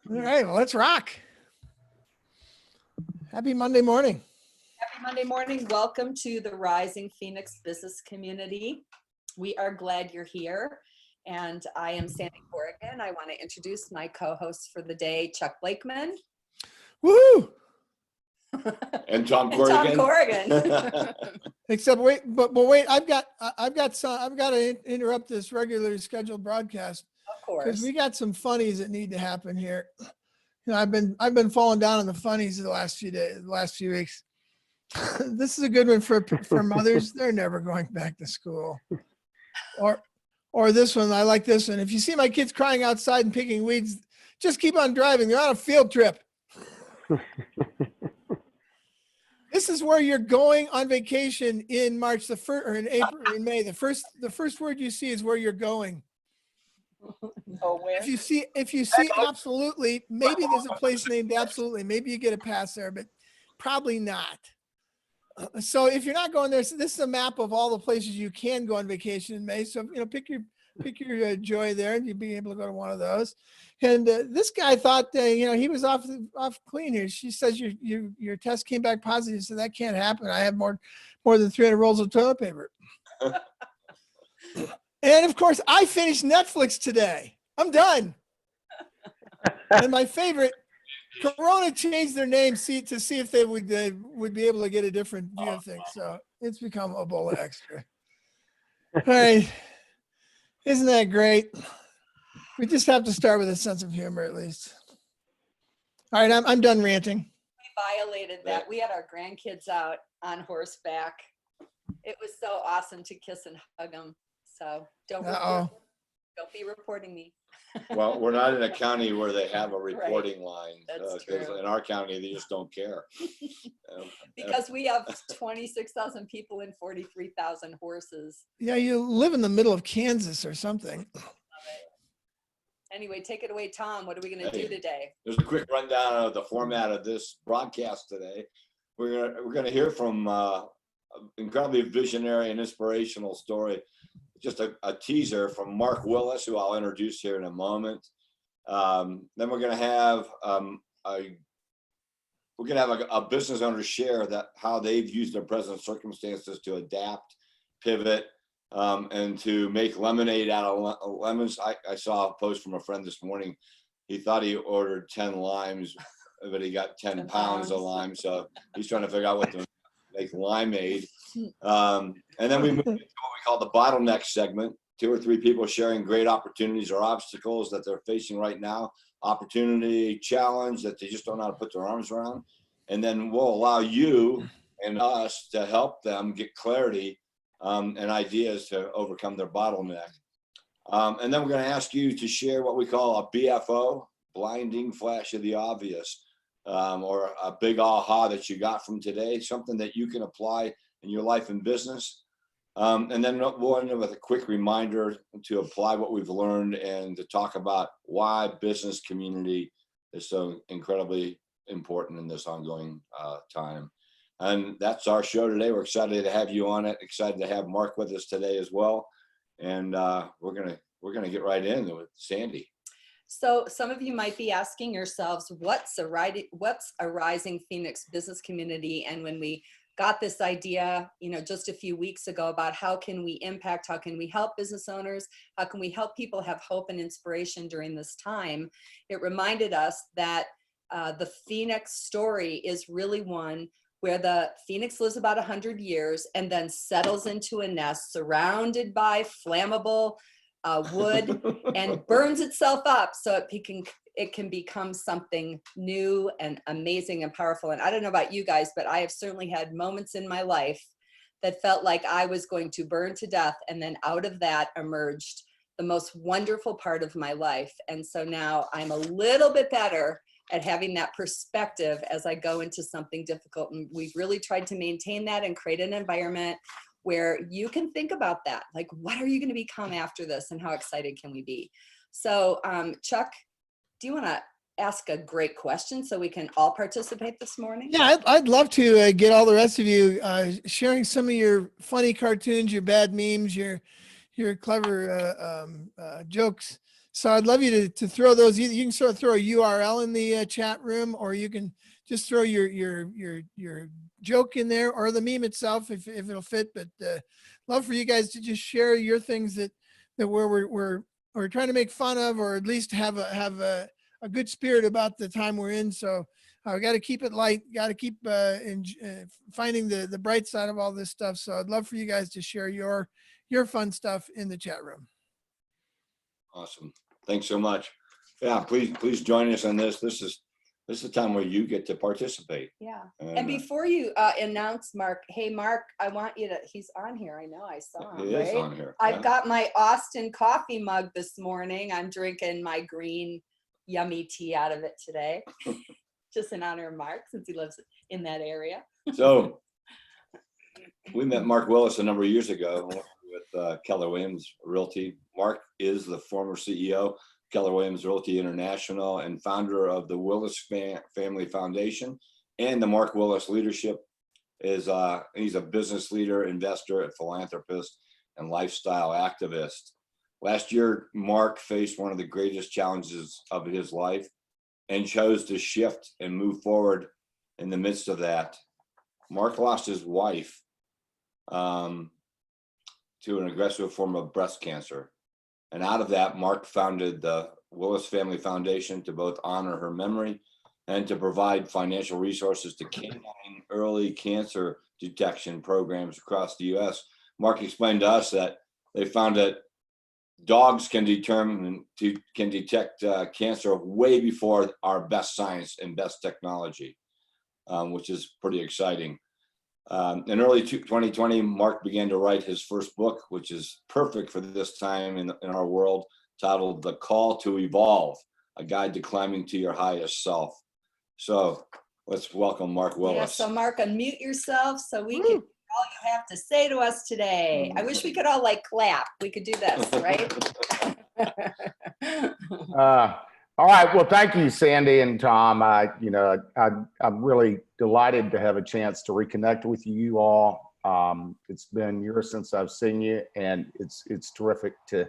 All right, well, let's rock. Happy Monday morning. Happy Monday morning. Welcome to the Rising Phoenix Business Community. We are glad you're here. And I am Sandy Corrigan. I want to introduce my co-host for the day, Chuck Blakeman. Woohoo! And Tom Corrigan. Except wait, but wait, I've got to interrupt this regularly scheduled broadcast. Of course. Because we got some funnies that need to happen here. You know, I've been falling down on the funnies the last few weeks. This is a good one for mothers. They're never going back to school. Or this one, I like this one. If you see my kids crying outside and picking weeds, just keep on driving. They're on a field trip. This is where you're going on vacation in March or in April or in May. The first word you see is where you're going. Nowhere. If you see absolutely, maybe there's a place named absolutely. Maybe you get a pass there, but probably not. So if you're not going there, so this is a map of all the places you can go on vacation in May. So pick your joy there, and you'll be able to go to one of those. And this guy thought he was off clean here. She says your test came back positive, so that can't happen. I have more than 300 rolls of toilet paper. And of course, I finished Netflix today. I'm done. And my favorite, Corona changed their name to see if they would be able to get a different view of things. So it's become Ebola Extra. All right. Isn't that great? We just have to start with a sense of humor, at least. All right, I'm done ranting. We violated that. We had our grandkids out on horseback. It was so awesome to kiss and hug them. So don't be reporting me. Well, we're not in a county where they have a reporting line. That's true. In our county, they just don't care. Because we have 26,000 people and 43,000 horses. Yeah, you live in the middle of Kansas or something. Anyway, take it away, Tom. What are we going to do today? There's a quick rundown of the format of this broadcast today. We're gonna hear from incredibly visionary and inspirational story. Just a teaser from Mark Willis, who I'll introduce here in a moment. Then we're going to have a business owner share how they've used their present circumstances to adapt, pivot, and to make lemonade out of lemons. I saw a post from a friend this morning. He thought he ordered 10 limes, but he got 10 pounds of lime. So he's trying to figure out what to make limeade. And then we move into what we call the Bottleneck Segment. 2 or 3 people sharing great opportunities or obstacles that they're facing right now. Opportunity, challenge that they just don't know how to put their arms around. And then we'll allow you and us to help them get clarity and ideas to overcome their bottleneck. And then we're going to ask you to share what we call a BFO, blinding flash of the obvious. Or a big aha that you got from today, something that you can apply in your life and business. And then we'll end up with a quick reminder to apply what we've learned and to talk about why business community is so incredibly important in this ongoing time. And that's our show today. We're excited to have you on it. Excited to have Mark with us today as well. And we're gonna get right in with Sandy. So some of you might be asking yourselves, what's a Rising Phoenix business community? And when we got this idea, just a few weeks ago about how can we impact, how can we help business owners, how can we help people have hope and inspiration during this time, it reminded us that the Phoenix story is really one where the Phoenix lives about 100 years and then settles into a nest surrounded by flammable wood and burns itself up so it can become something new and amazing and powerful. And I don't know about you guys, but I have certainly had moments in my life that felt like I was going to burn to death. And then out of that emerged the most wonderful part of my life. And so now I'm a little bit better at having that perspective as I go into something difficult. And we've really tried to maintain that and create an environment where you can think about that. Like, what are you going to become after this and how excited can we be? So Chuck, do you want to ask a great question so we can all participate this morning? Yeah, I'd love to get all the rest of you sharing some of your funny cartoons, your bad memes, your clever jokes So I'd love you to throw those. You can sort of throw a URL in the chat room, or you can just throw your joke in there, or the meme itself if it'll fit. But love for you guys to just share your things that we're trying to make fun of, or at least have a good spirit about the time we're in. So we got to keep it light. Got to keep finding the bright side of all this stuff. So I'd love for you guys to share your fun stuff in the chat room. Awesome. Thanks so much. Yeah, please join us on this. This is the time where you get to participate. Yeah. And before you announce Mark, hey, Mark, I want you to, he's on here. I know I saw him, He is right? on here. I've got my Austin coffee mug this morning. I'm drinking my green yummy tea out of it today. Just in honor of Mark, since he lives in that area. So we met Mark Willis a number of years ago with Keller Williams Realty. Mark is the former CEO, Keller Williams Realty International, and founder of the Willis Family Foundation and the Mark Willis Leadership. He's a business leader, investor, a philanthropist, and lifestyle activist. Last year, Mark faced one of the greatest challenges of his life and chose to shift and move forward in the midst of that. Mark lost his wife to an aggressive form of breast cancer. And out of that, Mark founded the Willis Family Foundation to both honor her memory and to provide financial resources to canine early cancer detection programs across the U.S. Mark explained to us that they found that dogs can detect cancer way before our best science and best technology, which is pretty exciting. In early 2020, Mark began to write his first book, which is perfect for this time in our world, titled The Call to Evolve, A Guide to Climbing to Your Highest Self. So let's welcome Mark Willis. Yeah, so Mark, unmute yourself so we can hear all you have to say to us today. I wish we could all like clap. We could do this, right? All right. Well, thank you, Sandy and Tom. I'm really delighted to have a chance to reconnect with you all. It's been years since I've seen you, and it's terrific to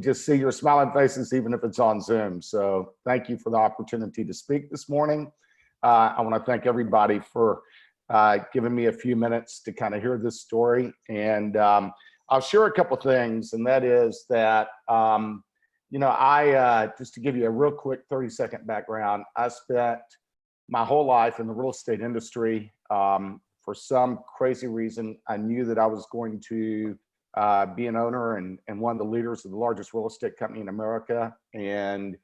just see your smiling faces, even if it's on Zoom. So thank you for the opportunity to speak this morning. I want to thank everybody for giving me a few minutes to kind of hear this story. And I'll share a couple things, and that is that, I just to give you a real quick 30-second background, I spent my whole life in the real estate industry. For some crazy reason, I knew that I was going to be an owner and one of the leaders of the largest real estate company in America. And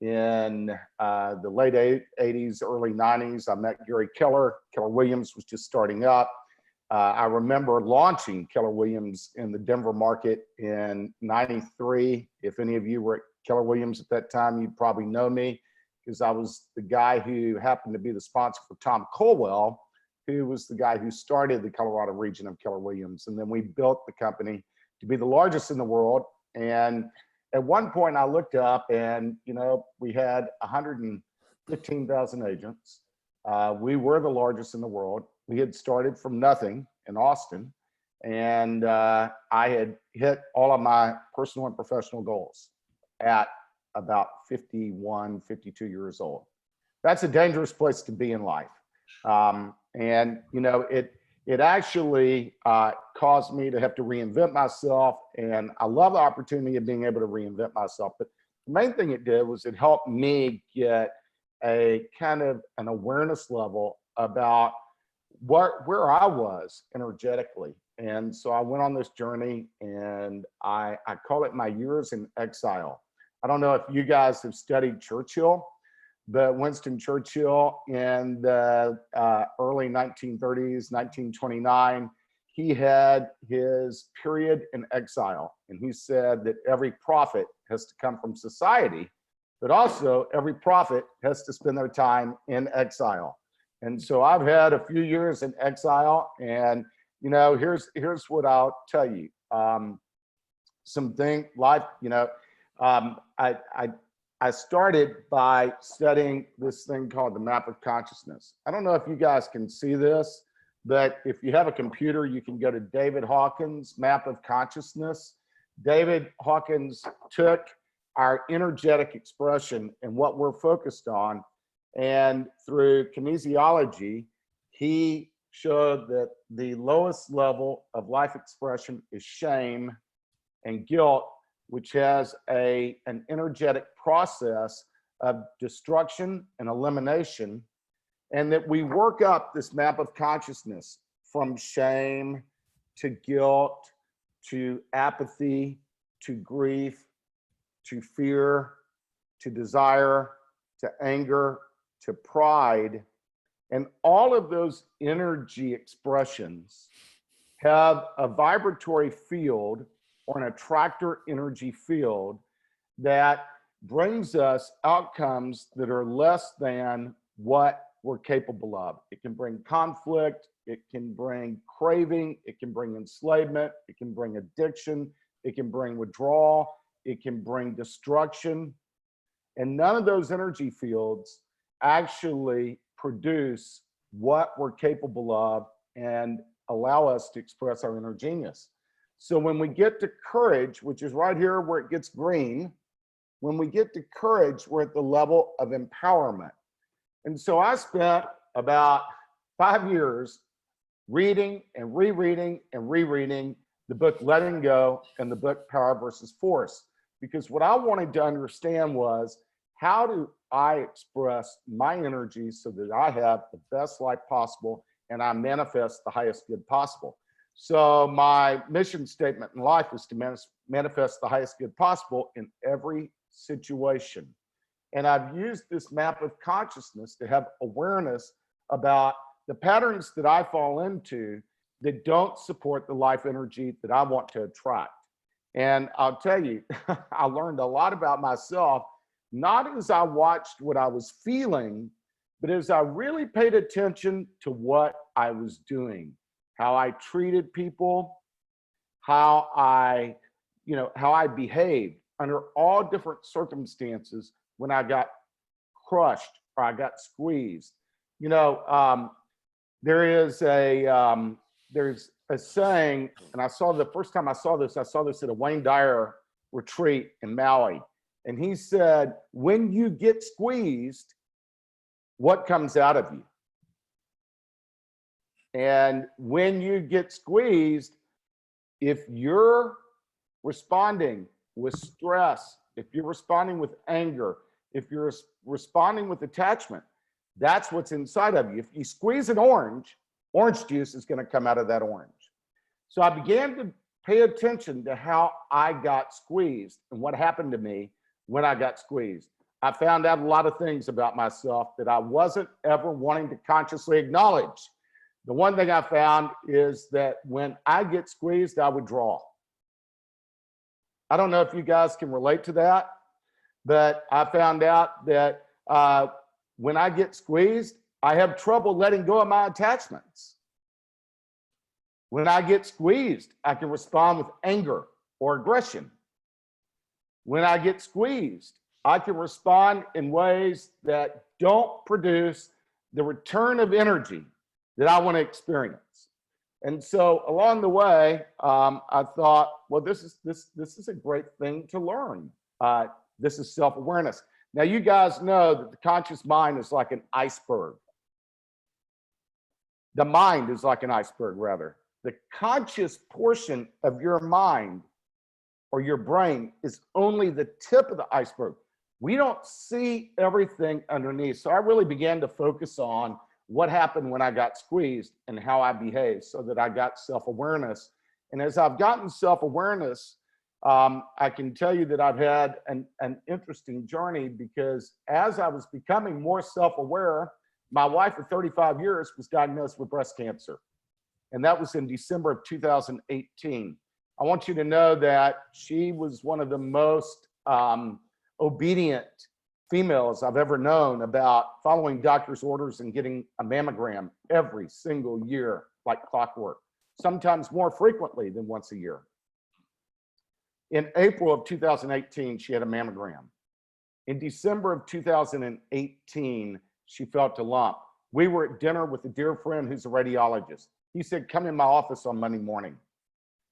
in the late 80s, early 90s, I met Gary Keller. Keller Williams was just starting up. I remember launching Keller Williams in the Denver market in '93. If any of you were at Keller Williams at that time, you'd probably know me, because I was the guy who happened to be the sponsor for Tom Colwell, who was the guy who started the Colorado region of Keller Williams. And then we built the company to be the largest in the world. And at one point I looked up and, we had 115,000 agents. We were the largest in the world. We had started from nothing in Austin, and I had hit all of my personal and professional goals at about 51, 52 years old. That's a dangerous place to be in life. It actually caused me to have to reinvent myself, and I love the opportunity of being able to reinvent myself. But the main thing it did was it helped me get a kind of an awareness level about where I was energetically. And so I went on this journey, and I call it my years in exile. I don't know if you guys have studied Churchill, but Winston Churchill in the early 1930s, 1929, he had his period in exile. And he said that every prophet has to come from society, but also every prophet has to spend their time in exile. And so I've had a few years in exile, and here's what I'll tell you. I started by studying this thing called the map of consciousness. I don't know if you guys can see this, but if you have a computer, you can go to David Hawkins' map of consciousness. David Hawkins took our energetic expression and what we're focused on. And through kinesiology, he showed that the lowest level of life expression is shame and guilt, which has an energetic process of destruction and elimination, and that we work up this map of consciousness from shame to guilt to apathy to grief to fear to desire to anger to pride. And all of those energy expressions have a vibratory field or an attractor energy field that brings us outcomes that are less than what we're capable of. It can bring conflict, it can bring craving, it can bring enslavement, it can bring addiction, it can bring withdrawal, it can bring destruction. And none of those energy fields actually produce what we're capable of and allow us to express our inner genius. So when we get to courage, which is right here where it gets green, when we get to courage, we're at the level of empowerment. And so I spent about 5 years reading and rereading and rereading the book Letting Go and the book Power versus Force, because what I wanted to understand was, how do I express my energy so that I have the best life possible and I manifest the highest good possible? So my mission statement in life is to manifest the highest good possible in every situation. And I've used this map of consciousness to have awareness about the patterns that I fall into that don't support the life energy that I want to attract. And I'll tell you, I learned a lot about myself, not as I watched what I was feeling, but as I really paid attention to what I was doing, how I treated people, how I behaved under all different circumstances when I got crushed or I got squeezed. There's a saying, and I saw the first time I saw this at a Wayne Dyer retreat in Maui. And he said, when you get squeezed, what comes out of you? And when you get squeezed, if you're responding with stress, if you're responding with anger, if you're responding with attachment, that's what's inside of you. If you squeeze an orange, orange juice is going to come out of that orange. So I began to pay attention to how I got squeezed and what happened to me when I got squeezed. I found out a lot of things about myself that I wasn't ever wanting to consciously acknowledge. The one thing I found is that when I get squeezed, I withdraw. I don't know if you guys can relate to that, but I found out that when I get squeezed, I have trouble letting go of my attachments. When I get squeezed, I can respond with anger or aggression. When I get squeezed, I can respond in ways that don't produce the return of energy that I want to experience. And so along the way, I thought, well, this is a great thing to learn. This is self-awareness. Now, you guys know that the conscious mind is like an iceberg. The mind is like an iceberg, rather. The conscious portion of your mind or your brain is only the tip of the iceberg. We don't see everything underneath. So I really began to focus on what happened when I got squeezed and how I behaved, so that I got self-awareness. And as I've gotten self-awareness, I can tell you that I've had an interesting journey, because as I was becoming more self-aware, my wife of 35 years was diagnosed with breast cancer. And that was in December of 2018. I want you to know that she was one of the most obedient females I've ever known about following doctor's orders and getting a mammogram every single year, like clockwork, sometimes more frequently than once a year. In April of 2018, she had a mammogram. In December of 2018, she felt a lump. We were at dinner with a dear friend who's a radiologist. He said, come in my office on Monday morning.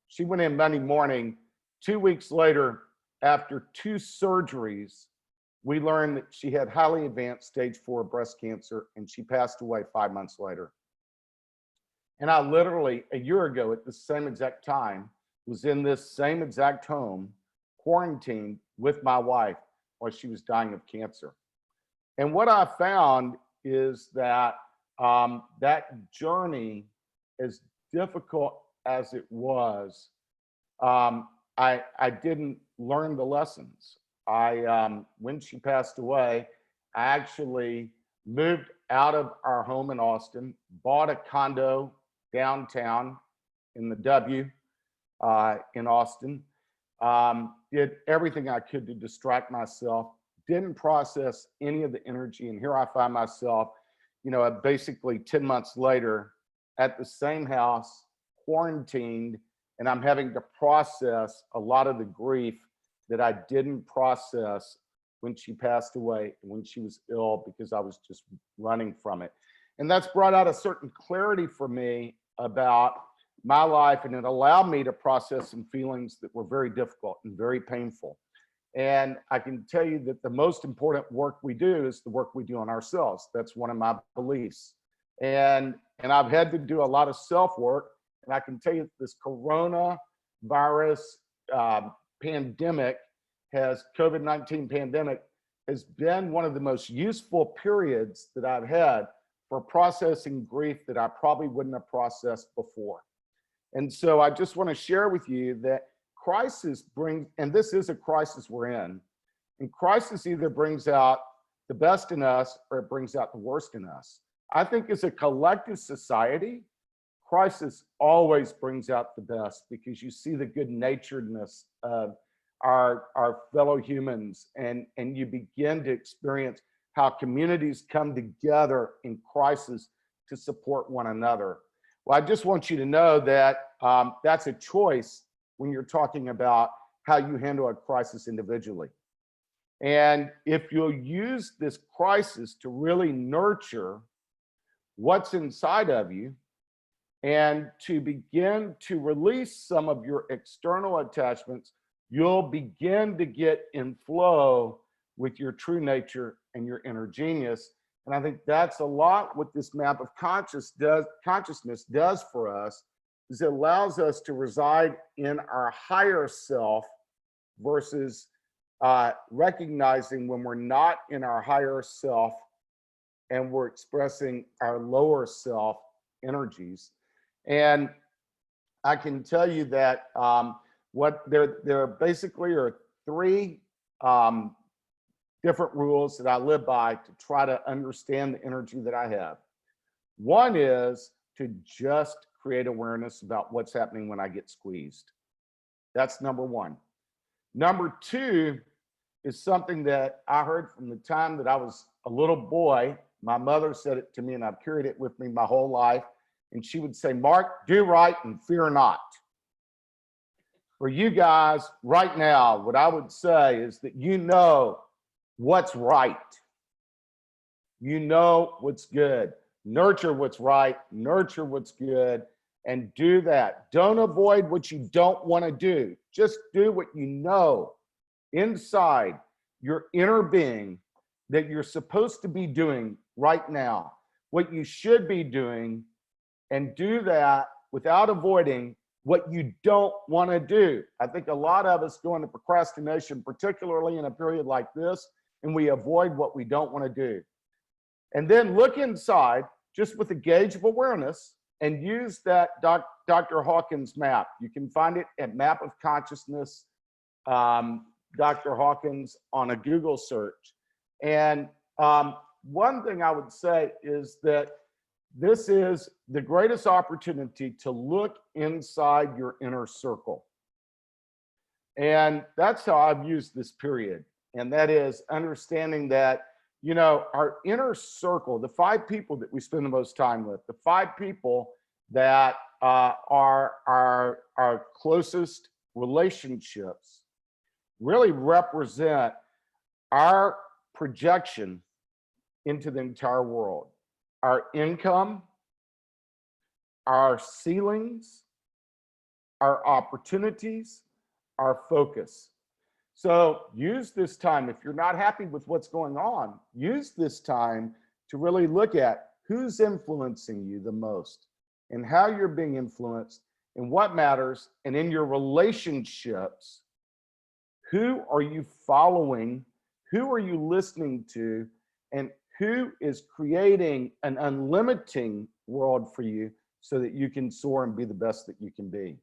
She went in Monday morning. 2 weeks later, after 2 surgeries, we learned that she had highly advanced stage 4 breast cancer, and she passed away 5 months later. And I literally, a year ago at the same exact time, was in this same exact home, quarantined with my wife while she was dying of cancer. And what I found is that that journey, as difficult as it was, I didn't learn the lessons. When she passed away, I actually moved out of our home in Austin, bought a condo downtown in the W in Austin, did everything I could to distract myself, didn't process any of the energy. And here I find myself, you know, basically 10 months later at the same house, quarantined, and I'm having to process a lot of the grief that I didn't process when she passed away and when she was ill, because I was just running from it. And that's brought out a certain clarity for me about my life, and it allowed me to process some feelings that were very difficult and very painful. And I can tell you that the most important work we do is the work we do on ourselves. That's one of my beliefs. And I've had to do a lot of self-work, and I can tell you this coronavirus pandemic COVID-19 pandemic has been one of the most useful periods that I've had for processing grief that I probably wouldn't have processed before. And so I just want to share with you that crisis brings, and this is a crisis we're in, and crisis either brings out the best in us or it brings out the worst in us. I think as a collective society, crisis always brings out the best, because you see the good naturedness of our fellow humans, and you begin to experience how communities come together in crisis to support one another. Well, I just want you to know that that's a choice when you're talking about how you handle a crisis individually. And if you'll use this crisis to really nurture what's inside of you and to begin to release some of your external attachments, you'll begin to get in flow with your true nature and your inner genius. And I think that's a lot what this map of consciousness does for us, is it allows us to reside in our higher self versus recognizing when we're not in our higher self and we're expressing our lower self energies. And I can tell you that what there basically are 3 different rules that I live by to try to understand the energy that I have. One is to just create awareness about what's happening when I get squeezed. That's number 1. Number 2 is something that I heard from the time that I was a little boy. My mother said it to me, and I've carried it with me my whole life. And she would say, "Mark, do right and fear not." For you guys right now, what I would say is that you know what's right. You know what's good. Nurture what's right, nurture what's good, and do that. Don't avoid what you don't want to do. Just do what you know inside your inner being that you're supposed to be doing right now, what you should be doing, and do that without avoiding what you don't want to do. I think a lot of us go into procrastination, particularly in a period like this, and we avoid what we don't want to do. And then look inside just with a gauge of awareness and use that Dr. Hawkins map. You can find it at Map of Consciousness, Dr. Hawkins, on a Google search. And one thing I would say is that this is the greatest opportunity to look inside your inner circle. And that's how I've used this period. And that is understanding that, you know, our inner circle, the 5 people that we spend the most time with, the 5 people that are our closest relationships, really represent our projection into the entire world. Our income, our ceilings, our opportunities, our focus. So use this time. If you're not happy with what's going on, use this time to really look at who's influencing you the most and how you're being influenced and what matters. And in your relationships, who are you following? Who are you listening to? And who is creating an unlimiting world for you so that you can soar and be the best that you can be?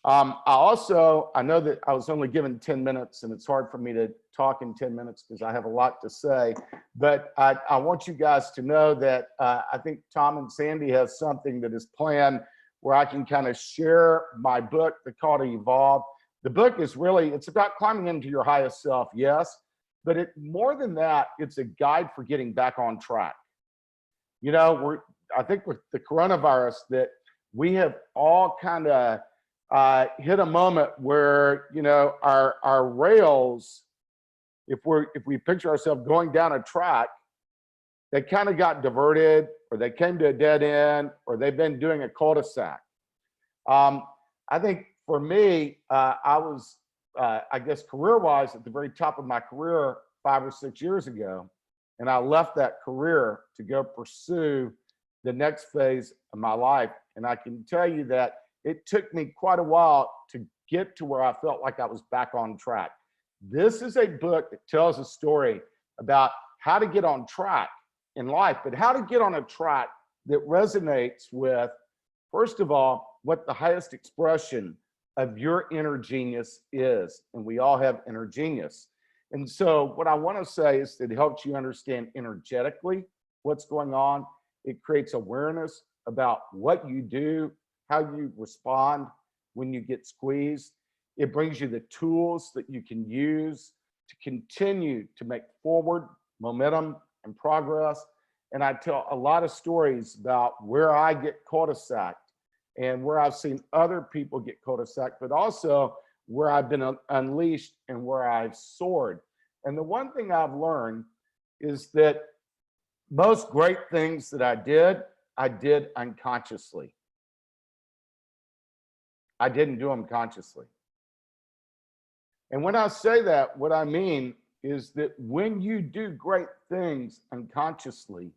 I know that I was only given 10 minutes and it's hard for me to talk in 10 minutes because I have a lot to say, but I want you guys to know that I think Tom and Sandy has something that is planned where I can kind of share my book, The Call to Evolve. The book is really, it's about climbing into your highest self, yes, but more than that, it's a guide for getting back on track. You know, I think with the coronavirus that we have all kind of hit a moment where, you know, our rails, if we picture ourselves going down a track, they kind of got diverted, or they came to a dead end, or they've been doing a cul-de-sac. I think for me, I was, I guess, career-wise at the very top of my career 5 or 6 years ago, and I left that career to go pursue the next phase of my life. And I can tell you that it took me quite a while to get to where I felt like I was back on track. This is a book that tells a story about how to get on track in life, but how to get on a track that resonates with, first of all, what the highest expression of your inner genius is. And we all have inner genius. And so what I want to say is that it helps you understand energetically what's going on. It creates awareness about what you do, how you respond when you get squeezed. It brings you the tools that you can use to continue to make forward momentum and progress. And I tell a lot of stories about where I get cul-de-sacked and where I've seen other people get cul-de-sacked, but also where I've been unleashed and where I've soared. And the one thing I've learned is that most great things that I did unconsciously. I didn't do them consciously. And when I say that, what I mean is that when you do great things unconsciously,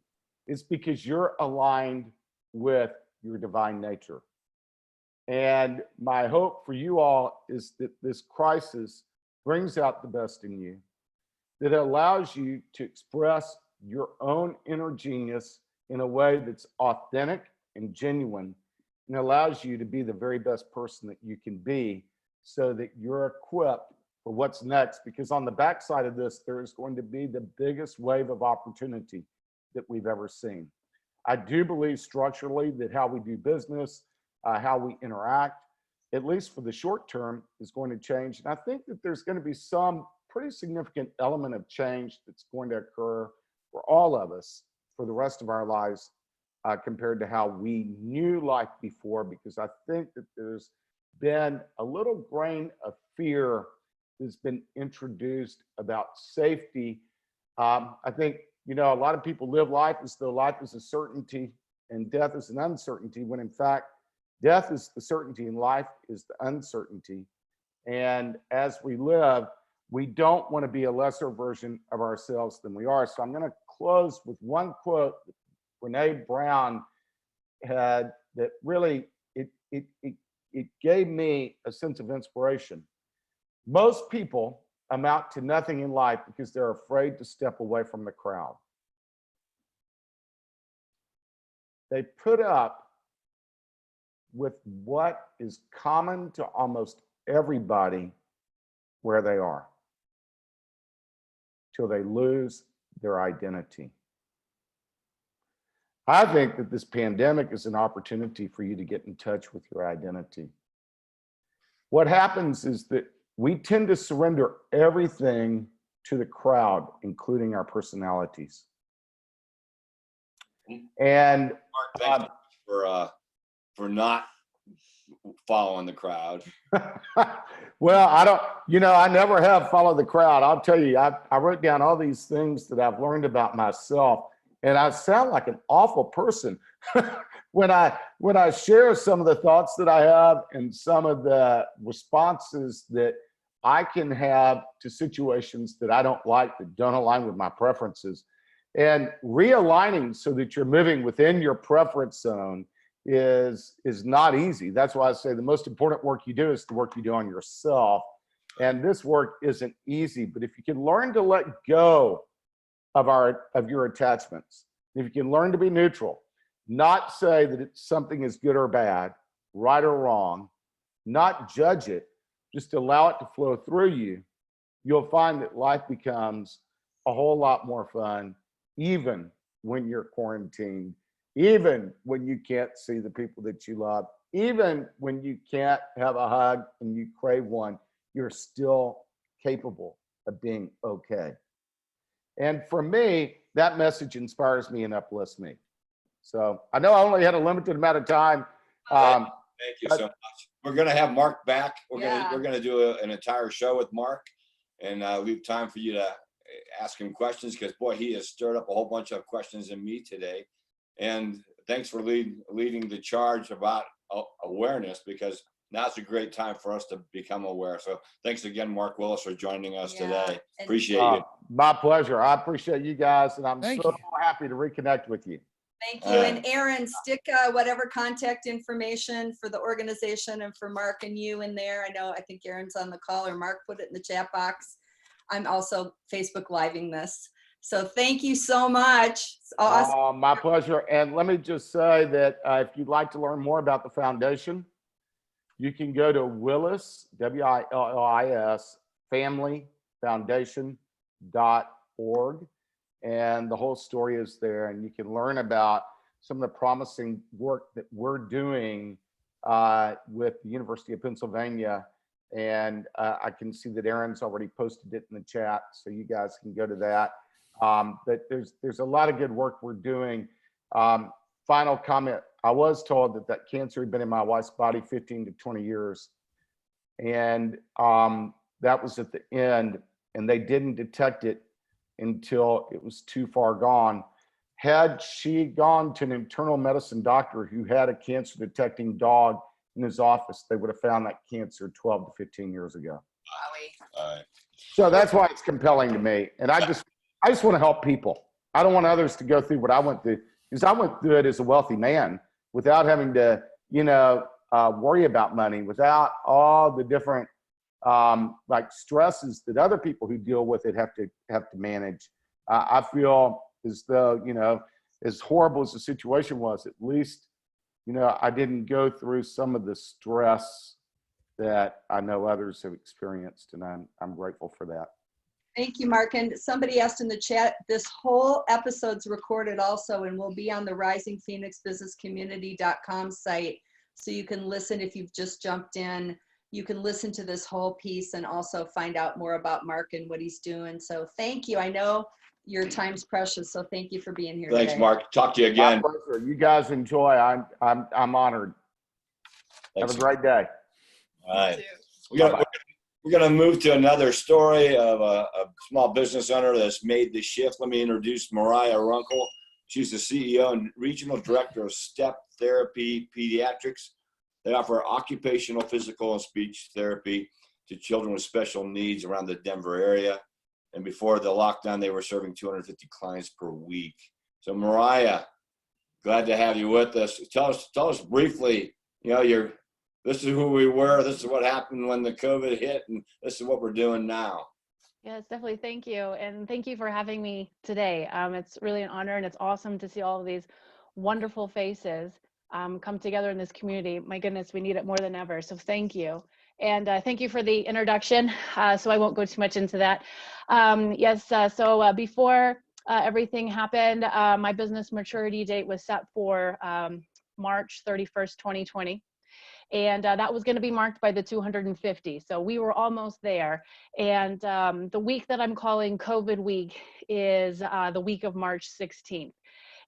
it's because you're aligned with your divine nature. And my hope for you all is that this crisis brings out the best in you, that it allows you to express your own inner genius in a way that's authentic and genuine, and allows you to be the very best person that you can be so that you're equipped for what's next. Because on the backside of this, there is going to be the biggest wave of opportunity that we've ever seen. I do believe structurally that how we do business, how we interact, at least for the short term, is going to change. And I think that there's going to be some pretty significant element of change that's going to occur for all of us for the rest of our lives, compared to how we knew life before, because I think that there's been a little grain of fear that's been introduced about safety. I think, you know, a lot of people live life as though life is a certainty and death is an uncertainty, when in fact, death is the certainty and life is the uncertainty. And as we live, we don't want to be a lesser version of ourselves than we are. So I'm going to close with one quote that Brene Brown had that really, it gave me a sense of inspiration. Most people amount to nothing in life because they're afraid to step away from the crowd. They put up with what is common to almost everybody where they are, till they lose their identity. I think that this pandemic is an opportunity for you to get in touch with your identity. What happens is that we tend to surrender everything to the crowd, including our personalities. And Mark, thank you for not following the crowd. well, I never have followed the crowd. I'll tell you, I wrote down all these things that I've learned about myself, and I sound like an awful person when I share some of the thoughts that I have and some of the responses that I can have to situations that I don't like, that don't align with my preferences. And realigning so that you're moving within your preference zone is not easy. That's why I say the most important work you do is the work you do on yourself. And this work isn't easy, but if you can learn to let go of your attachments, if you can learn to be neutral, not say that something is good or bad, right or wrong, not judge it, just allow it to flow through you, you'll find that life becomes a whole lot more fun, even when you're quarantined, even when you can't see the people that you love, even when you can't have a hug and you crave one, you're still capable of being okay. And for me, that message inspires me and uplifts me. So I know I only had a limited amount of time. Thank you so much. We're going to have Mark back. We're Yeah. going to do an entire show with Mark, and leave time for you to ask him questions, because boy, he has stirred up a whole bunch of questions in me today. And thanks for leading the charge about awareness, because now's a great time for us to become aware. So thanks again, Mark Willis, for joining us today. And- Appreciate you. My pleasure. I appreciate you guys, and I'm Thank so you. happy to reconnect with you. Thank you. And Aaron, stick whatever contact information for the organization and for Mark and you in there. I think Aaron's on the call, or Mark put it in the chat box. I'm also Facebook Living this. So thank you so much. It's awesome. My pleasure. And let me just say that if you'd like to learn more about the foundation, you can go to Willis, WILLIS, familyfoundation.org. And the whole story is there. And you can learn about some of the promising work that we're doing with the University of Pennsylvania. And I can see that Aaron's already posted it in the chat, so you guys can go to that. But there's a lot of good work we're doing. Final comment, I was told that cancer had been in my wife's body 15 to 20 years. And that was at the end, and they didn't detect it until it was too far gone. Had she gone to an internal medicine doctor who had a cancer detecting dog in his office, they would have found that cancer 12 to 15 years ago. All right. So that's why it's compelling to me. And I just want to help people. I don't want others to go through what I went through, because I went through it as a wealthy man without having to, worry about money, without all the different like stresses that other people who deal with it have to manage. I feel as though, as horrible as the situation was, at least, I didn't go through some of the stress that I know others have experienced, and I'm grateful for that. Thank you, Mark. And somebody asked in the chat, this whole episode's recorded also and will be on the risingphoenixbusinesscommunity.com site. So you can listen if you've just jumped in. You can listen to this whole piece and also find out more about Mark and what he's doing. So thank you. I know your time's precious, so thank you for being here Thanks, today. Mark. Talk to you again. My pleasure. You guys enjoy. I'm honored. Thanks. Have a great day. All right. We're gonna move to another story of a small business owner that's made the shift. Let me introduce Mariah Runkle. She's the CEO and Regional Director of Step Therapy Pediatrics. They offer occupational, physical, and speech therapy to children with special needs around the Denver area. And before the lockdown, they were serving 250 clients per week. So Mariah, glad to have you with us. Tell us briefly, this is who we were, this is what happened when the COVID hit, and this is what we're doing now. Yes, definitely. Thank you. And thank you for having me today. It's really an honor, and it's awesome to see all of these wonderful faces come together in this community. My goodness, we need it more than ever. So thank you. And thank you for the introduction. So I won't go too much into that. Before everything happened, my business maturity date was set for March 31st, 2020. And that was going to be marked by the 250. So we were almost there. And the week that I'm calling COVID week is the week of March 16th.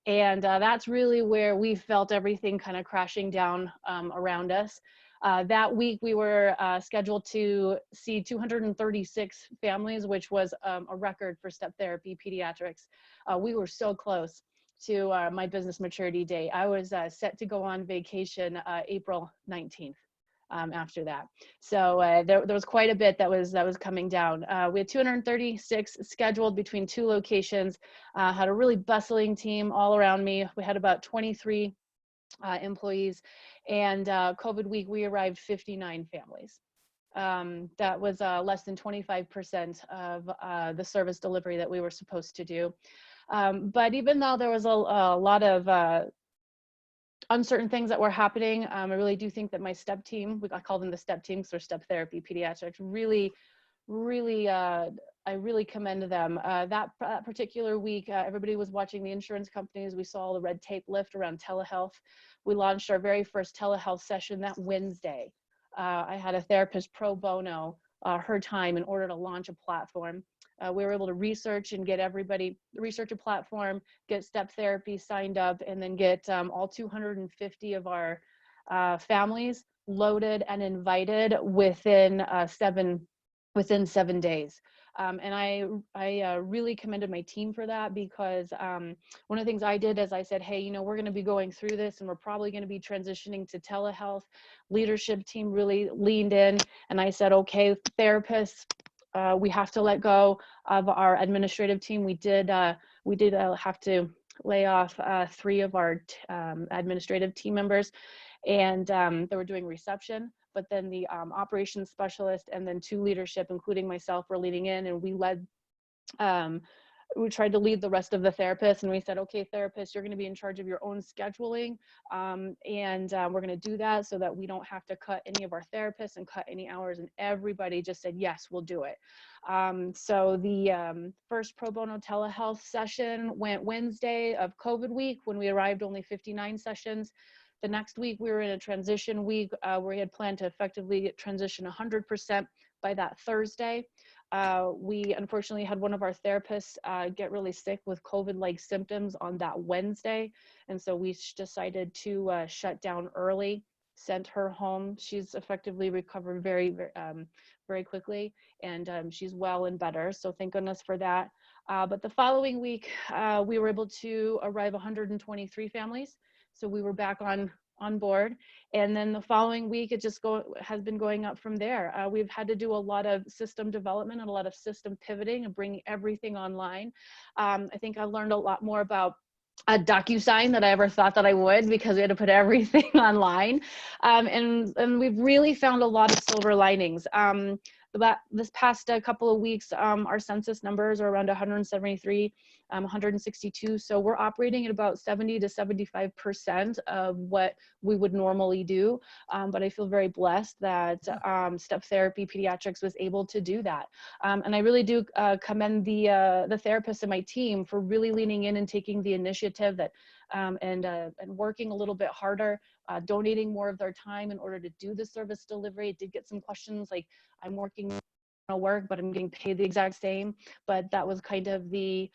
And that's really where we felt everything kind of crashing down around us. That week we were scheduled to see 236 families, which was a record for Step Therapy Pediatrics. We were so close to my business maturity date. I was set to go on vacation April 19th. after that. So there was quite a bit that was coming down. We had 236 scheduled between 2 locations, had a really bustling team all around me. We had about 23 employees, and COVID week, we arrived 59 families. That was less than 25% of the service delivery that we were supposed to do. But even though there was a lot of uncertain things that were happening, I really do think that my STEP team, I call them the STEP team because they're STEP therapy pediatrics, really, I really commend them. That particular week, everybody was watching the insurance companies. We saw the red tape lift around telehealth. We launched our very first telehealth session that Wednesday. I had a therapist pro bono her time in order to launch a platform. We were able to research and get everybody, research a platform, get STEP therapy signed up, and then get all 250 of our families loaded and invited within 7 days. And I really commended my team for that, because one of the things I did is I said, hey, you know, we're going to be going through this and we're probably going to be transitioning to telehealth. Leadership team really leaned in, and I said, okay, therapists, we have to let go of our administrative team. We did have to lay off 3 of our administrative team members, and they were doing reception. But then the operations specialist and then 2 leadership, including myself, were leading in, and we tried to lead the rest of the therapists, and we said, okay, therapists, you're going to be in charge of your own scheduling, and we're going to do that so that we don't have to cut any of our therapists and cut any hours. And everybody just said, yes, we'll do it. So the first pro bono telehealth session went Wednesday of COVID week, when we arrived only 59 sessions. The next week, we were in a transition week where we had planned to effectively transition 100% by that Thursday. We unfortunately had one of our therapists get really sick with COVID-like symptoms on that Wednesday. And so we decided to shut down early, sent her home. She's effectively recovered very, very quickly, and she's well and better. So thank goodness for that. But the following week, we were able to arrive 123 families. So we were back on board. And then the following week, it just has been going up from there. We've had to do a lot of system development and a lot of system pivoting and bringing everything online. I think I learned a lot more about a DocuSign than I ever thought that I would, because we had to put everything online. And we've really found a lot of silver linings. This past couple of weeks, our census numbers are around 173, 162. So we're operating at about 70 to 75% of what we would normally do. But I feel very blessed that STEP Therapy Pediatrics was able to do that. And I really do commend the therapists in my team for really leaning in and taking the initiative that and working a little bit harder, donating more of their time in order to do the service delivery. It did get some questions like, I'm working work, but I'm getting paid the exact same. But that was kind of the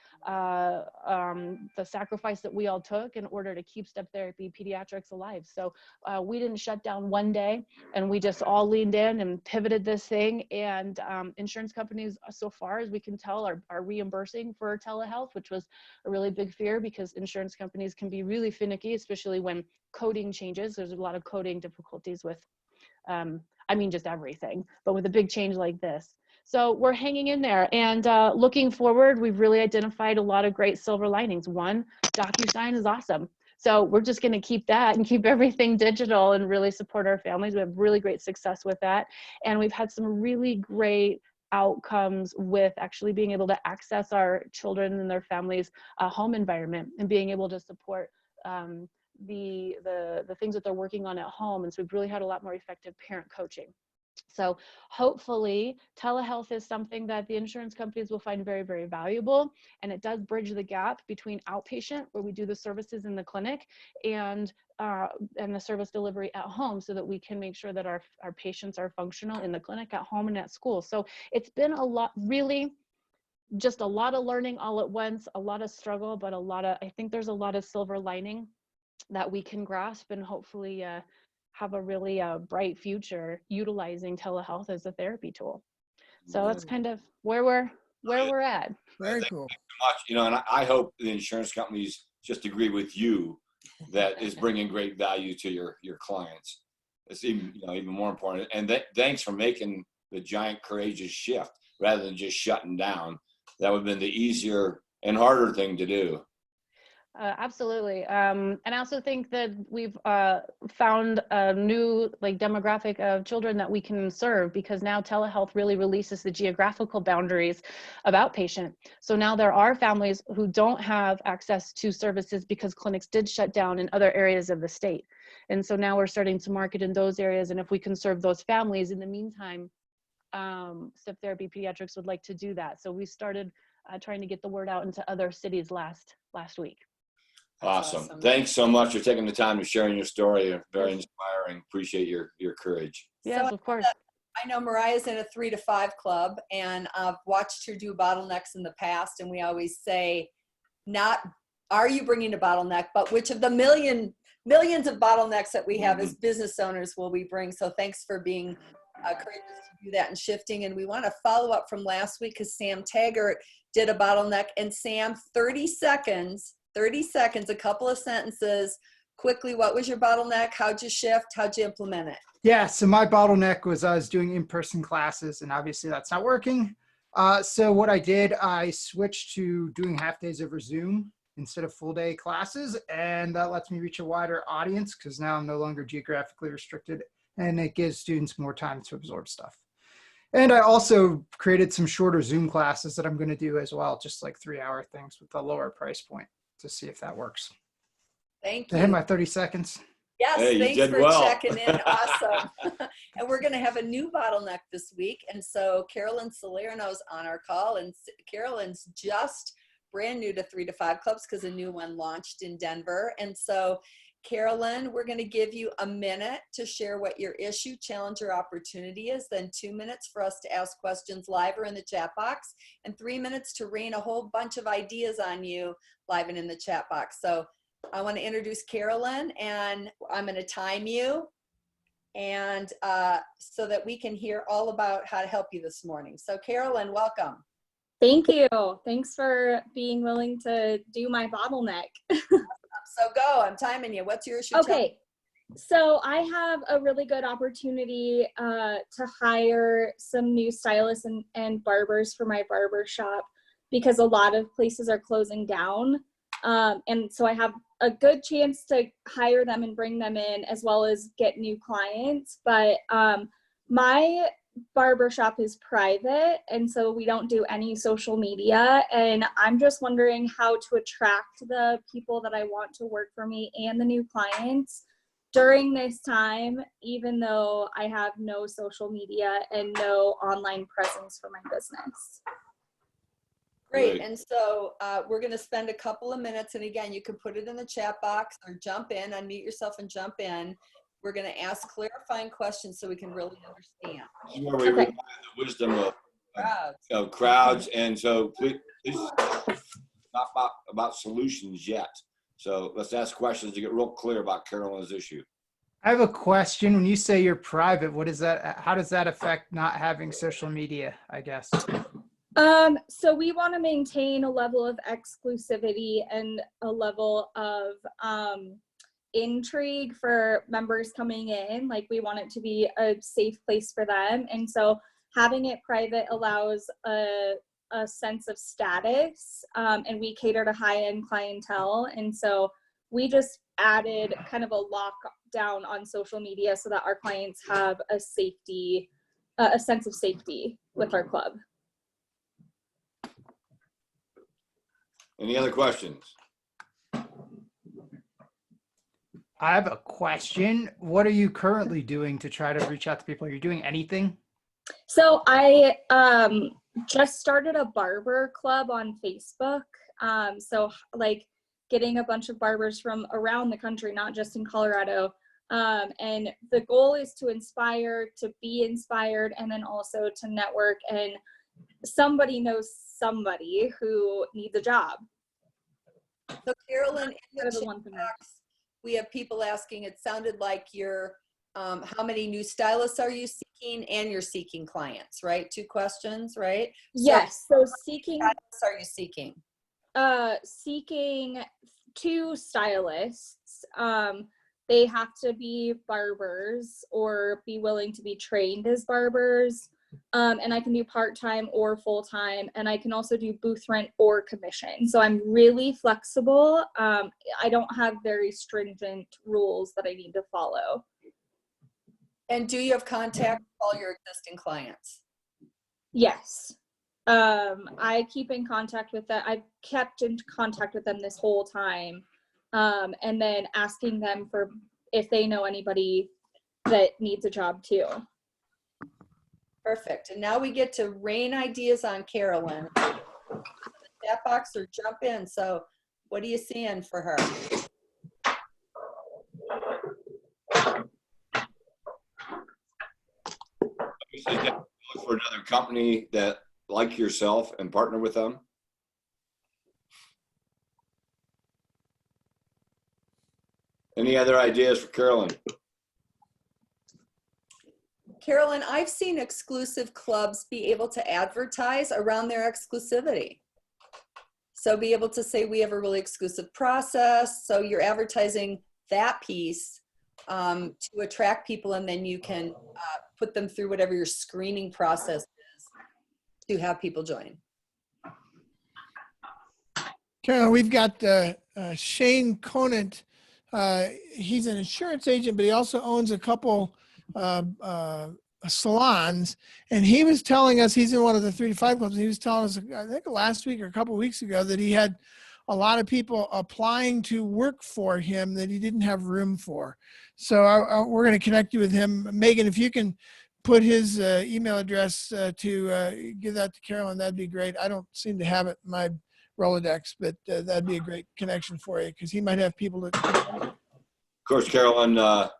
sacrifice that we all took in order to keep STEP Therapy Pediatrics alive. So we didn't shut down one day, and we just all leaned in and pivoted this thing. And insurance companies, so far as we can tell, are reimbursing for telehealth, which was a really big fear, because insurance companies can be really finicky, especially when coding changes. There's a lot of coding difficulties with I mean, just everything, but with a big change like this. So we're hanging in there, and looking forward, we've really identified a lot of great silver linings. One, DocuSign is awesome. So we're just going to keep that and keep everything digital and really support our families. We have really great success with that. And we've had some really great outcomes with actually being able to access our children and their families' home environment, and being able to support the things that they're working on at home. And so we've really had a lot more effective parent coaching. So hopefully telehealth is something that the insurance companies will find very, very valuable. And it does bridge the gap between outpatient, where we do the services in the clinic, and the service delivery at home, so that we can make sure that our patients are functional in the clinic, at home, and at school. So it's been a lot, really just a lot of learning all at once, a lot of struggle, but I think there's a lot of silver lining that we can grasp, and hopefully have a really bright future utilizing telehealth as a therapy tool. So that's kind of where we're at. Very cool. Much, you know, and I hope the insurance companies just agree with you that is bringing great value to your clients. it's even, even more important. And thanks for making the giant courageous shift rather than just shutting down. That would have been the easier and harder thing to do. Absolutely. And I also think that we've found a new demographic of children that we can serve, because now telehealth really releases the geographical boundaries of outpatient. So now there are families who don't have access to services because clinics did shut down in other areas of the state. And so now we're starting to market in those areas. And if we can serve those families in the meantime, SIP Therapy Pediatrics would like to do that. So we started trying to get the word out into other cities last week. Awesome. Thanks so much for taking the time to sharing your story. Very inspiring. Appreciate your courage. Yes, So of course. I know Mariah's in a 3 to 5 club, and I've watched her do bottlenecks in the past. And we always say, not are you bringing a bottleneck, but which of the millions of bottlenecks that we have as business owners will we bring? So thanks for being courageous to do that and shifting. And we want to follow up from last week because Sam Taggart did a bottleneck. And Sam, 30 seconds, a couple of sentences, quickly, what was your bottleneck? How'd you shift? How'd you implement it? Yeah, so my bottleneck was I was doing in-person classes, and obviously that's not working. So what I did, I switched to doing half days over Zoom instead of full day classes, and that lets me reach a wider audience because now I'm no longer geographically restricted, and it gives students more time to absorb stuff. And I also created some shorter Zoom classes that I'm going to do as well, just like 3-hour things with a lower price point to see if that works. Thank I hit you. my 30 seconds. Yes, Hey, you thanks did for well. checking in. Awesome. And we're going to have a new bottleneck this week. And so Carolyn Salerno's on our call. And Carolyn's just brand new to 3 to 5 clubs because a new one launched in Denver. And so Carolyn, we're going to give you a minute to share what your issue, challenge, or opportunity is, then 2 minutes for us to ask questions live or in the chat box, and 3 minutes to rain a whole bunch of ideas on you live and in the chat box. So I want to introduce Carolyn, and I'm going to time you, and so that we can hear all about how to help you this morning. So Carolyn, welcome. Thank you. Thanks for being willing to do my bottleneck. So go, I'm timing you. What's your issue? Okay. So I have a really good opportunity to hire some new stylists and barbers for my barber shop because a lot of places are closing down. And so I have a good chance to hire them and bring them in as well as get new clients. But my barbershop is private, and so we don't do any social media, and I'm just wondering how to attract the people that I want to work for me and the new clients during this time, even though I have no social media and no online presence for my business. Great. And so we're going to spend a couple of minutes, and again, you can put it in the chat box or jump in, unmute yourself and jump in. We're going to ask clarifying questions so we can really understand. This is where we rely on the wisdom of crowds. And so please not about solutions yet. So let's ask questions to get real clear about Carolyn's issue. I have a question. When you say you're private, what is that? How does that affect not having social media, I guess? So we want to maintain a level of exclusivity and a level of intrigue for members coming in. Like, we want it to be a safe place for them. And so having it private allows a sense of status, and we cater to high-end clientele. And so we just added kind of a lockdown on social media so that our clients have a sense of safety with our club. Any other questions? I have a question. What are you currently doing to try to reach out to people? Are you doing anything? So I just started a barber club on Facebook. So like getting a bunch of barbers from around the country, not just in Colorado. And the goal is to inspire, to be inspired, and then also to network, and somebody knows somebody who needs a job. So Carolyn, in the chat box, we have people asking, it sounded like you're, how many new stylists are you seeking, and you're seeking clients, right? 2 questions, right? Yes. So seeking, stylists are you seeking? Seeking 2 stylists. they have to be barbers or be willing to be trained as barbers. And I can do part-time or full-time, and I can also do booth rent or commission. So I'm really flexible. I don't have very stringent rules that I need to follow. And do you have contact with all your existing clients? Yes. I keep in contact with them. I've kept in contact with them this whole time. And then asking them for if they know anybody that needs a job too. Perfect. And now we get to rain ideas on Carolyn. Chat box or jump in. So what are you seeing for her? Look for another company that like yourself and partner with them. Any other ideas for Carolyn? Carolyn, I've seen exclusive clubs be able to advertise around their exclusivity. So be able to say, we have a really exclusive process. So you're advertising that piece to attract people, and then you can put them through whatever your screening process is to have people join. Carolyn, we've got Shane Conant. He's an insurance agent, but he also owns a couple salons, and he was telling us, he's in one of the 3 to 5 clubs. He was telling us, I think last week or a couple of weeks ago, that he had a lot of people applying to work for him that he didn't have room for. So we're going to connect you with him. Megan, if you can put his email address to give that to Carolyn, that'd be great. I don't seem to have it in my Rolodex, but that'd be a great connection for you, because he might have people that. Of course, Carolyn, that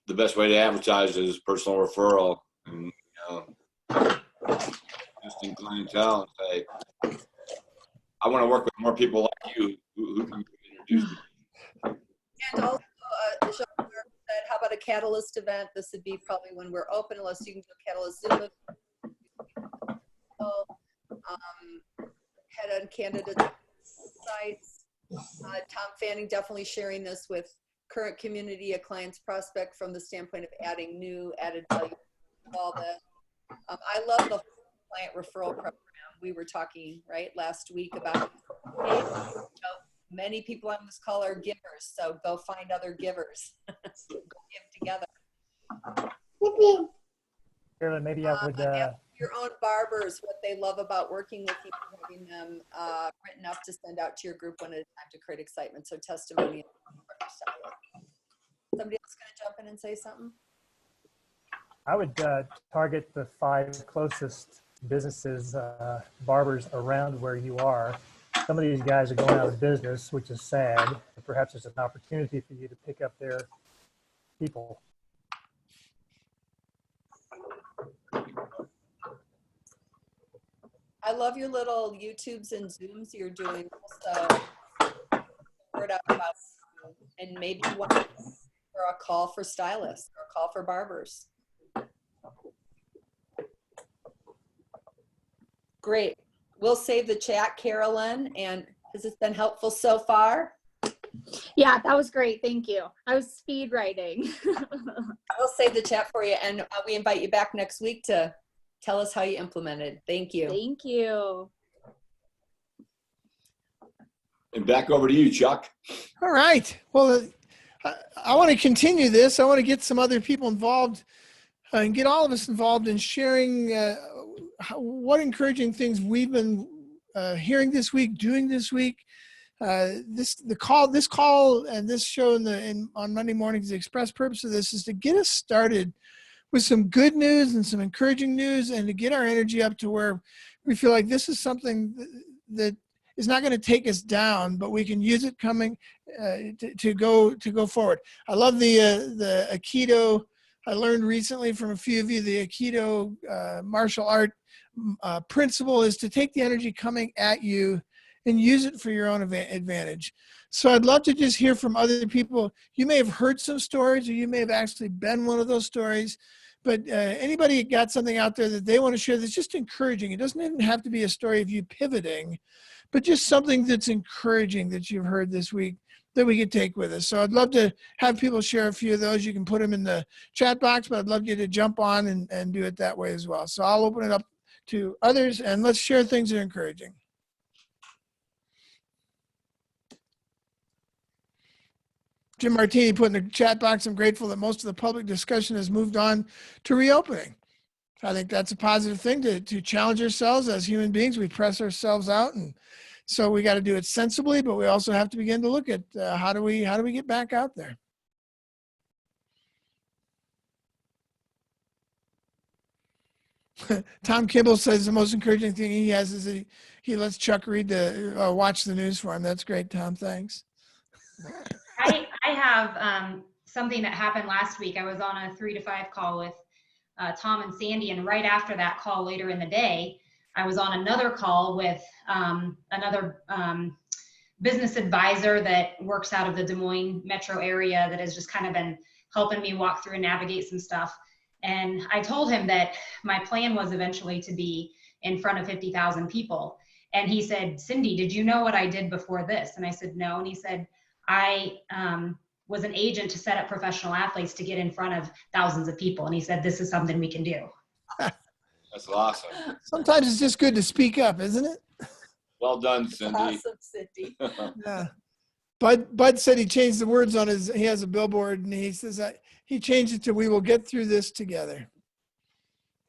the best way to advertise is personal referral, and existing clientele, and say, I want to work with more people like you who can introduce me. And also, Jean said, how about a Catalyst event? This would be probably when we're open, unless you can do a Catalyst Zoom event. Head on candidate sites. Tom Fanning definitely sharing this with current community, a client's prospect, from the standpoint of adding new added value to all this. I love the client referral program. We were talking last week about many people on this call are givers, so go find other givers. Go give together. Carolyn, maybe I would. Your own barbers, what they love about working with you, having them written up to send out to your group one at a time to create excitement. So testimony. Somebody else going to jump in and say something? I would target the 5 closest businesses, barbers around where you are. Some of these guys are going out of business, which is sad. But perhaps it's an opportunity for you to pick up their people. I love your little YouTubes and Zooms you're doing. Also, word out about you, and maybe one for a call for stylists or a call for barbers. Great. We'll save the chat, Carolyn. And has this been helpful so far? Yeah, that was great. Thank you. I was speed writing. We'll save the chat for you, and we invite you back next week to tell us how you implemented. Thank you. Thank you. And back over to you, Chuck. All right. Well, I want to continue this. I want to get some other people involved and get all of us involved in sharing what encouraging things we've been hearing this week, doing this week. This call and this show on Monday mornings, the express purpose of this is to get us started with some good news and some encouraging news, and to get our energy up to where we feel like this is something that is not going to take us down, but we can use it coming to go forward. I love the Aikido. I learned recently from a few of you, the Aikido martial art principle is to take the energy coming at you and use it for your own advantage. So I'd love to just hear from other people. You may have heard some stories, or you may have actually been one of those stories, but anybody got something out there that they want to share that's just encouraging. It doesn't even have to be a story of you pivoting, but just something that's encouraging that you've heard this week that we could take with us. So I'd love to have people share a few of those. You can put them in the chat box, but I'd love you to jump on and do it that way as well. So I'll open it up to others and let's share things that are encouraging. Jim Martini put in the chat box, I'm grateful that most of the public discussion has moved on to reopening. I think that's a positive thing to challenge ourselves as human beings. We press ourselves out, and so we got to do it sensibly, but we also have to begin to look at how do we get back out there. Tom Kimball says the most encouraging thing he has is that he lets Chuck read watch the news for him. That's great, Tom. Thanks. I have something that happened last week. I was on a 3 to 5 call with Tom and Sandy, and right after that call later in the day, I was on another call with another business advisor that works out of the Des Moines metro area that has just kind of been helping me walk through and navigate some stuff. And I told him that my plan was eventually to be in front of 50,000 people. And he said, Cindy, did you know what I did before this? And I said, no. And he said, I was an agent to set up professional athletes to get in front of thousands of people. And he said, this is something we can do. That's awesome. Sometimes it's just good to speak up, isn't it? Well done, Cindy. Awesome, Cindy. Yeah. Bud said he changed the words on he has a billboard, and he says that he changed it to, we will get through this together.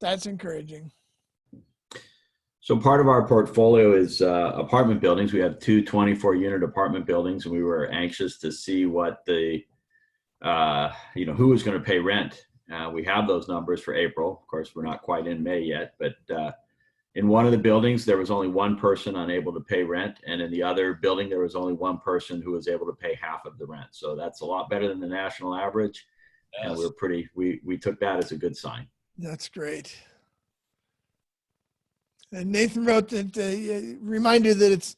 That's encouraging. So part of our portfolio is apartment buildings. We have 2 24-unit apartment buildings, and we were anxious to see what the, who was going to pay rent. We have those numbers for April. Of course, we're not quite in May yet, but in one of the buildings, there was only one person unable to pay rent. And in the other building, there was only one person who was able to pay half of the rent. So that's a lot better than the national average. Yes. And we took that as a good sign. That's great. And Nathan wrote that reminder that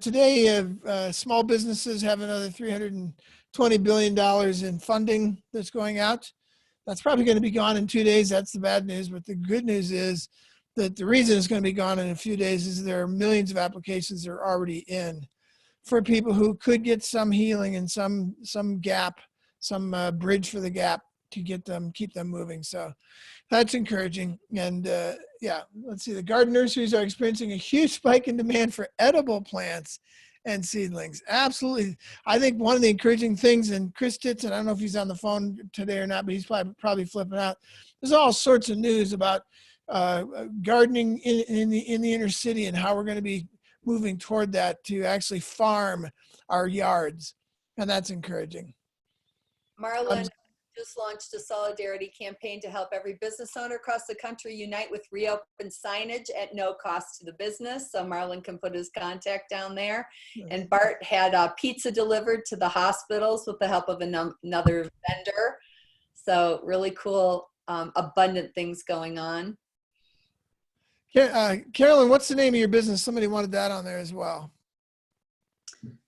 today small businesses have another $320 billion in funding that's going out. That's probably going to be gone in 2 days. That's the bad news. But the good news is that the reason it's going to be gone in a few days is there are millions of applications that are already in for people who could get some healing and some gap, some bridge for the gap to keep them moving. So that's encouraging. And let's see, the garden nurseries are experiencing a huge spike in demand for edible plants and seedlings. Absolutely. I think one of the encouraging things, and Chris Titson, I don't know if he's on the phone today or not, but he's probably flipping out. There's all sorts of news about gardening in the inner city and how we're going to be moving toward that to actually farm our yards. And that's encouraging. Marlon just launched a solidarity campaign to help every business owner across the country unite with reopen signage at no cost to the business. So Marlon can put his contact down there. Yes. And Bart had pizza delivered to the hospitals with the help of another vendor. So really cool, abundant things going on. Carolyn, what's the name of your business? Somebody wanted that on there as well.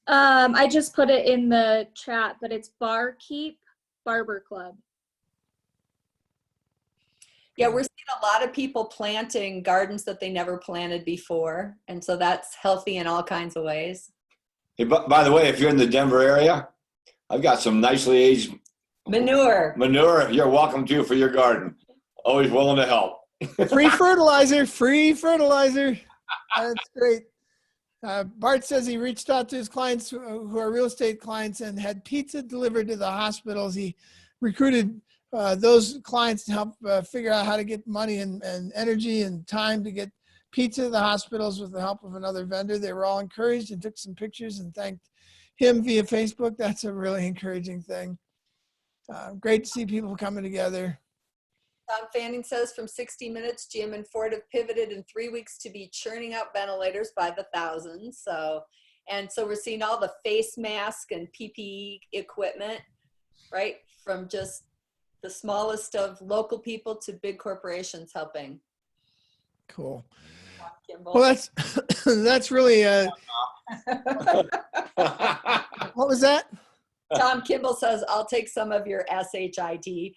I just put it in the chat, but it's Barkeep Barber Club. Yeah, we're seeing a lot of people planting gardens that they never planted before. And so that's healthy in all kinds of ways. Hey, by the way, if you're in the Denver area, I've got some nicely aged manure you're welcome to for your garden. Always willing to help. Free fertilizer. That's great. Bart says he reached out to his clients who are real estate clients and had pizza delivered to the hospitals. He recruited those clients to help figure out how to get money and energy and time to get pizza to the hospitals with the help of another vendor. They were all encouraged and took some pictures and thanked him via Facebook. That's a really encouraging thing. Great to see people coming together. Tom Fanning says from 60 Minutes, Jim and Ford have pivoted in 3 weeks to be churning out ventilators by the thousands. So we're seeing all the face mask and PPE equipment, right? From just the smallest of local people to big corporations helping. Cool. Well, that's really, what was that? Tom Kimball says, I'll take some of your SHIT.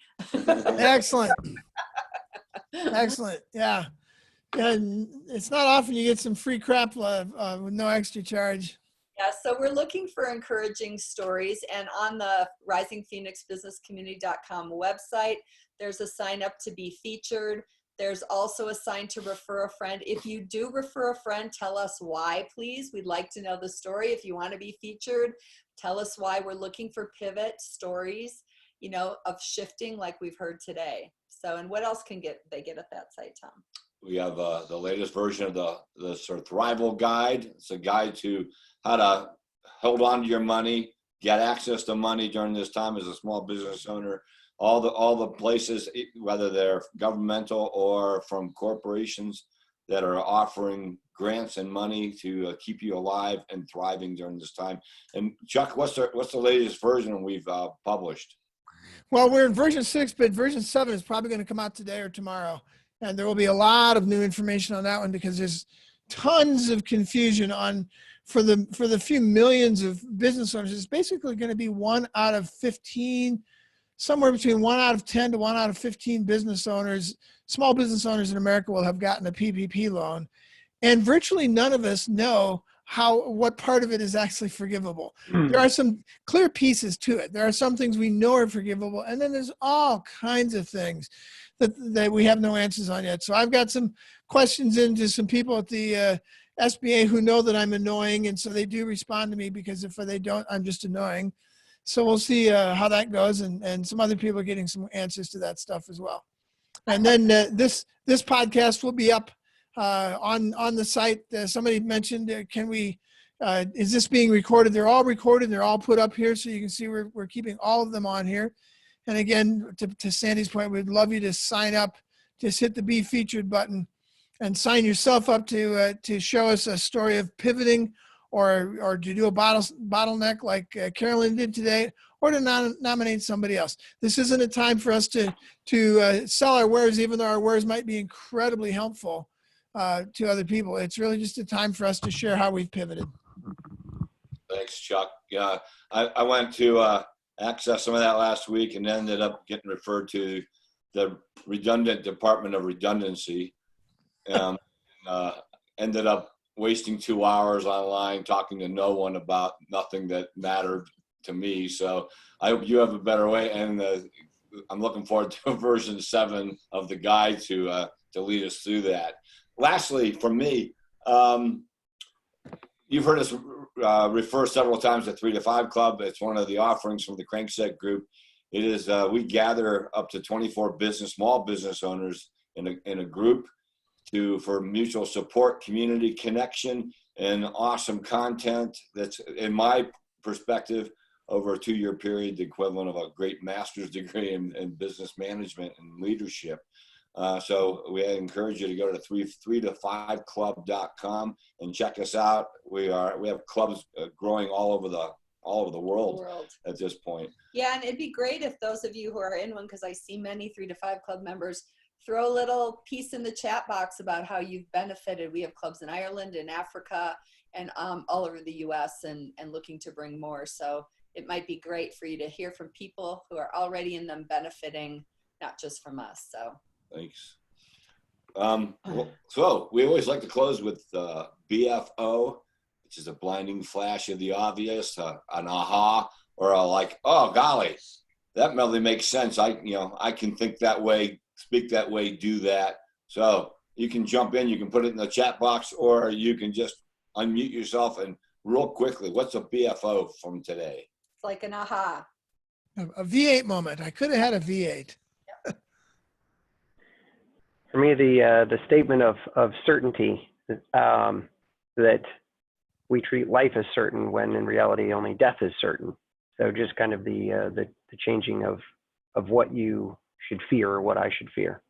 Excellent. Excellent. Yeah. And it's not often you get some free crap with no extra charge. Yeah, so we're looking for encouraging stories, and on the risingphoenixbusinesscommunity.com website, there's a sign up to be featured. There's also a sign to refer a friend. If you do refer a friend, tell us why, please. We'd like to know the story. If you want to be featured, tell us why. We're looking for pivot stories, you know, of shifting like we've heard today. So, and what else can they get at that site, Tom? We have the latest version of the survival guide. It's a guide to how to hold on to your money, get access to money during this time as a small business owner. All the places, whether they're governmental or from corporations, that are offering grants and money to keep you alive and thriving during this time. And Chuck, what's the latest version we've published? Well, we're in version 6, but version 7 is probably going to come out today or tomorrow. And there will be a lot of new information on that one because there's tons of confusion for the few millions of business owners. It's basically going to be 1 out of 15, somewhere between 1 out of 10 to 1 out of 15 business owners, small business owners in America will have gotten a PPP loan. And virtually none of us know what part of it is actually forgivable. There are some clear pieces to it. There are some things we know are forgivable. And then there's all kinds of things that we have no answers on yet. So I've got some questions into some people at the SBA who know that I'm annoying. And so they do respond to me because if they don't, I'm just annoying. So we'll see how that goes. And some other people are getting some answers to that stuff as well. And then this podcast will be up on the site. Somebody mentioned, is this being recorded? They're all recorded. They're all put up here. So you can see we're keeping all of them on here. And again, to Sandy's point, we'd love you to sign up. Just hit the Be Featured button and sign yourself up to show us a story of pivoting or to do a bottleneck like Carolyn did today, or to nominate somebody else. This isn't a time for us to sell our wares, even though our wares might be incredibly helpful to other people. It's really just a time for us to share how we've pivoted. Thanks, Chuck. Yeah, I went to access some of that last week and ended up getting referred to the redundant Department of Redundancy. Ended up wasting 2 hours online talking to no one about nothing that mattered to me. So I hope you have a better way. And I'm looking forward to version 7 of the guide to lead us through that. Lastly, from me, you've heard us refer several times to 3 to 5 Club. It's one of the offerings from the Crankset Group. It is we gather up to 24 small business owners in a group for mutual support, community connection, and awesome content that's, in my perspective, over a 2-year period, the equivalent of a great master's degree in business management and leadership. So we encourage you to go to 3to5club.com and check us out. We have clubs growing all over the world at this point. Yeah, and it'd be great if those of you who are in one, because I see many 3 to 5 Club members, throw a little piece in the chat box about how you've benefited. We have clubs in Ireland, in Africa, and all over the US and looking to bring more. So it might be great for you to hear from people who are already in them benefiting, not just from us. So thanks. So we always like to close with BFO, which is a blinding flash of the obvious, an aha, or a like, oh golly, that really makes sense. I can think that way, speak that way, do that. So you can jump in, you can put it in the chat box, or you can just unmute yourself and real quickly, what's a BFO from today? it's like an aha. A V8 moment. I could have had a V8. For me, the statement of certainty, that we treat life as certain when in reality only death is certain. So just kind of the changing of what you should fear or what I should fear.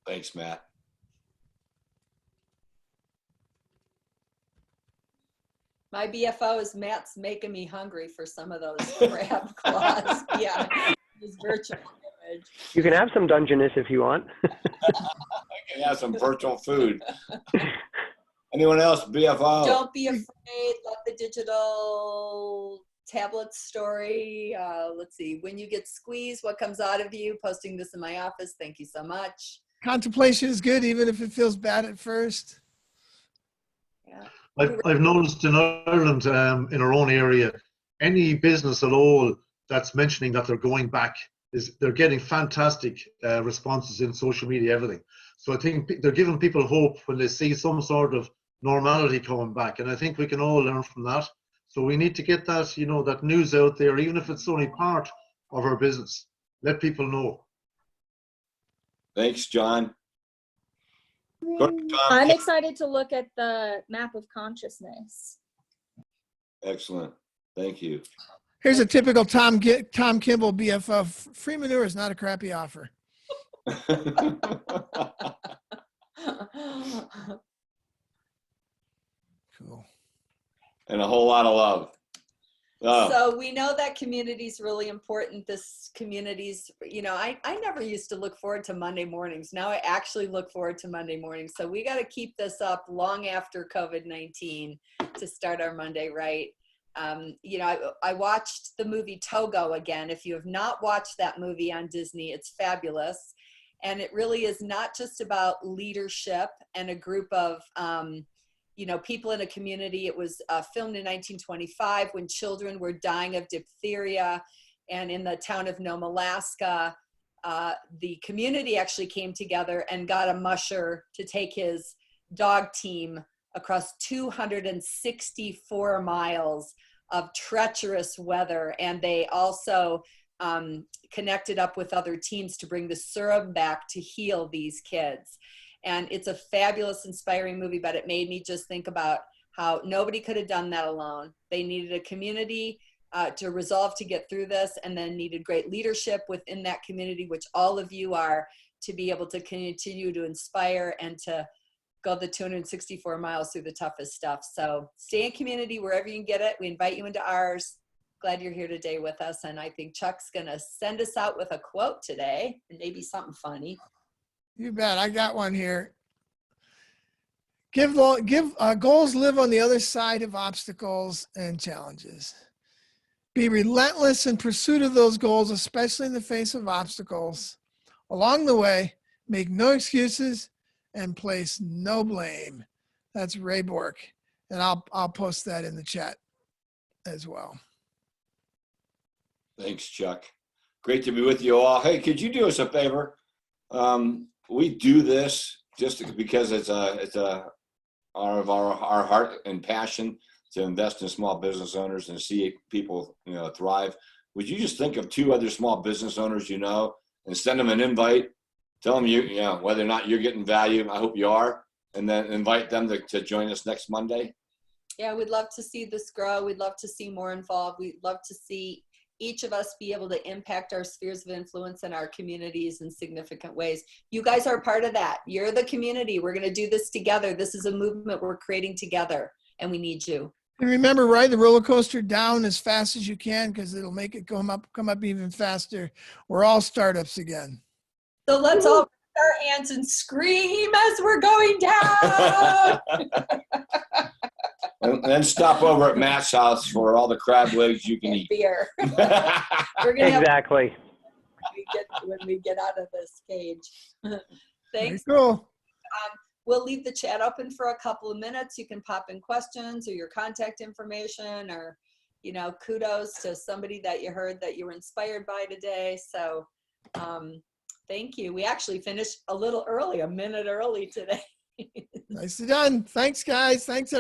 Thanks, Matt. My BFO is Matt's making me hungry for some of those crab claws. Yeah, his virtual image. You can have some Dungeness if you want. I can have some virtual food. Anyone else? BFO? Don't be afraid. Love the digital tablet story. Let's see. When you get squeezed, what comes out of you? Posting this in my office. Thank you so much. Contemplation is good, even if it feels bad at first. Yeah. I've noticed in Ireland, in our own area, any business at all that's mentioning that they're going back they're getting fantastic responses in social media, everything. So I think they're giving people hope when they see some sort of normality coming back, and I think we can all learn from that. So we need to get that, that news out there, even if it's only part of our business. Let people know. Thanks, John. I'm excited to look at the map of consciousness. Excellent. Thank you. Here's a typical Tom Kimball BFF. Free manure is not a crappy offer. Cool. And a whole lot of love. Oh. So we know that community is really important. This community's, I never used to look forward to Monday mornings. Now I actually look forward to Monday mornings. So we got to keep this up long after COVID-19 to start our Monday right. I watched the movie Togo again. If you have not watched that movie on Disney, it's fabulous. And it really is not just about leadership and a group of, people in a community. It was filmed in 1925 when children were dying of diphtheria. And in the town of Nome, Alaska, the community actually came together and got a musher to take his dog team across 264 miles of treacherous weather. And they also connected up with other teams to bring the serum back to heal these kids. And it's a fabulous, inspiring movie, but it made me just think about how nobody could have done that alone. They needed a community to resolve to get through this, and then needed great leadership within that community, which all of you are, to be able to continue to inspire and to go the 264 miles through the toughest stuff. So stay in community wherever you can get it. We invite you into ours. Glad you're here today with us. And I think Chuck's going to send us out with a quote today, and maybe something funny. You bet. I got one here. Goals live on the other side of obstacles and challenges. Be relentless in pursuit of those goals, especially in the face of obstacles. Along the way, make no excuses and place no blame. That's Ray Bork. And I'll post that in the chat as well. Thanks, Chuck. Great to be with you all. Hey, could you do us a favor? We do this just because it's our heart and passion to invest in small business owners and see people thrive. Would you just think of 2 other small business owners and send them an invite? Tell them whether or not you're getting value. I hope you are, and then invite them to join us next Monday. Yeah, we'd love to see this grow. We'd love to see more involved. We'd love to see each of us be able to impact our spheres of influence in our communities in significant ways. You guys are part of that. You're the community. We're going to do this together. This is a movement we're creating together, and we need you. And remember, ride the roller coaster down as fast as you can, because it'll make it come up even faster. We're all startups again. So let's all put our hands and scream as we're going down. And then stop over at Matt's house for all the crab legs you can eat. Beer. We're gonna Exactly. when we get out of this cage. Thanks. Very cool. We'll leave the chat open for a couple of minutes. You can pop in questions or your contact information, or kudos to somebody that you heard that you were inspired by today. So thank you. We actually finished a little early, a minute early today. Nicely done. Thanks, guys. Thanks,